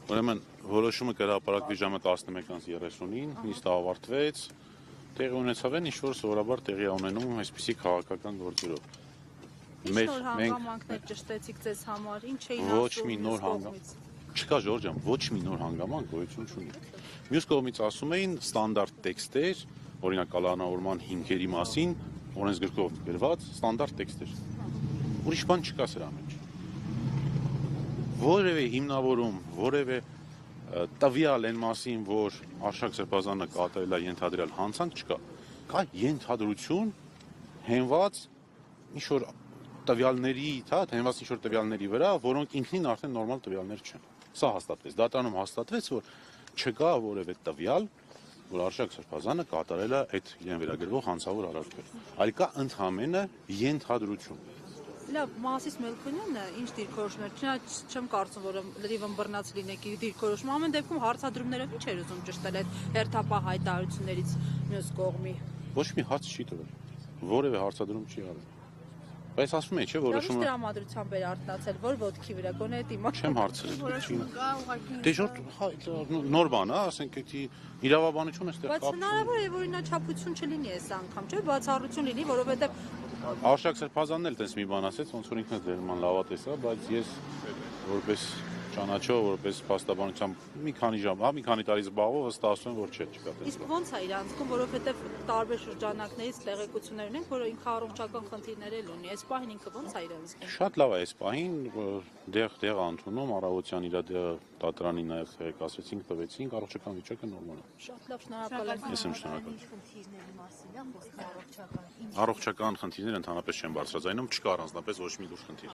Ուրեմն որոշումը կհրապարակվի ժամը 11:30-ին, նիստը ավարտվեց, տեղի ունեցավ են ինչ-որ սովորաբար տեղի ունենում այսպիսի քաղաքական գործերով։ Ինչ նոր հանգամանքներ ճշտեցիք ձեզ համար, ինչ էին Ոչ մի նոր հանգամանք չկա, Ժորժ ջան, ոչ մի նոր հանգամանք գոյություն չունի։ Մյուս կողմից ասում էին ստանդարտ տեքստեր, օրինակ կալանավորման հիմքերի մասին, օրենսգրքով գրված ստանդարտ տեքստեր։ Ուրիշ բան չկա սրա մեջ։ Որևէ հիմնավորում, որևէ տվյալ այն մասին, որ Արշակ Սրբազանը կատարել է ենթադրյալ հանցանք չկա։ Կա ենթադրություն հենված ինչ-որ տվյալների, հենված ինչ-որ տվյալների վրա, որոնք ինքնին արդեն նորմալ տվյալներ չեն։ Սա հաստատվեց։ Դատարանում հաստատվեց, որ չկա որևէ տվյալ, որ Արշակ Սրբազանը կատարել է այդ իրեն վերագրվող հանցավոր արարքներ։ Այլ կա ընդհանրապես ենթադրություն։ Լավ, Մասիս Մելքոնյանը ինչ դիրքորոշումներ, չեմ կարծում, որ լրիվ ըմբռնած լինեք իր դիրքորոշումը, ամեն դեպքում հարցադրումներով ինչ էր ուզում ճշտել այդ հերթապահ հայտարարություններից մյուս կողմի։ Ոչ մի հարց չի տվել, որևէ հարցադրում չի արել։ Բայց ասում է, չէ, որոշումը տրամադրությամբ էր արտնացել, որ ոտքի վրա գոնե դիմա։ Չեմ հարցրել։ Դե նոր բան է, ասենք դա իրավաբանություն էստեղ կապ։ Բայց հնարավոր է, որ ինաչափություն չլինի այս անգամ, չէ՞, բացառություն լինի, որովհետև Արշակ Սրբազանն էլ տես մի բան ասեց, ոնց որ ինքն է դերման լավատես է, բայց ես որպես ճանաչող, որպես փաստաբանությամբ մի քանի ժամ, մի քանի տարի զբաղվող հստակ ասում եմ, որ չկա տես։ Իսկ ո՞նց է իր անցքում, որովհետև տարբեր շրջանակներից տեղեկություններ ունենք, որ ինքը առողջական խնդիրներ էլ ունի։ Այս պահին ինքը ո՞նց է իր անցքում։ Շատ լավ է այս պահին, դեղ ընդունում, առավոտյան իր դատարանի նաև տեղեկացրեցինք, տվեցինք, առողջական վիճակը նորմալ է։ Շատ լավ, շնորհակալ եմ։ Ես եմ շնորհակալ։ Առողջական խնդիրներ ընդհանրապես չեն բարձրաձայնում, չկա առանձնապես ոչ մի լուրջ խնդիր։